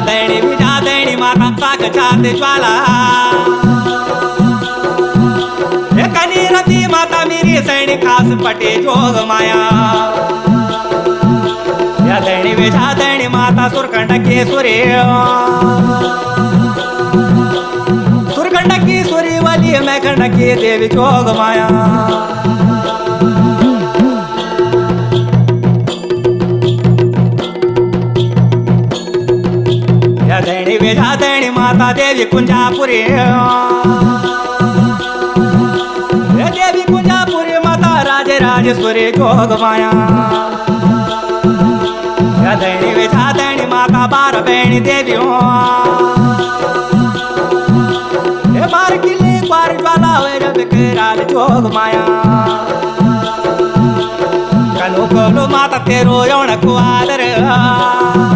दैणी विजा दैणी माता ताक छाते ज्वाला कनी रती माता मेरी सैनी खास पटे जोग माया या दैणी विजा दैणी माता सुरकंड के सुरे सुरकंड की सुरी वाली मैं खंड की देवी जोग माया दैणी विजा दैणी माता देवी कुंजापुरी देवी कुंजापुरी माता राजे राजेश्वरी जोग माया दैणी विजा दैणी माता बार बहनी देवी बार किले बार ज्वाला विकराल जोग माया कनु कोलो माता तेरो यौन को आदर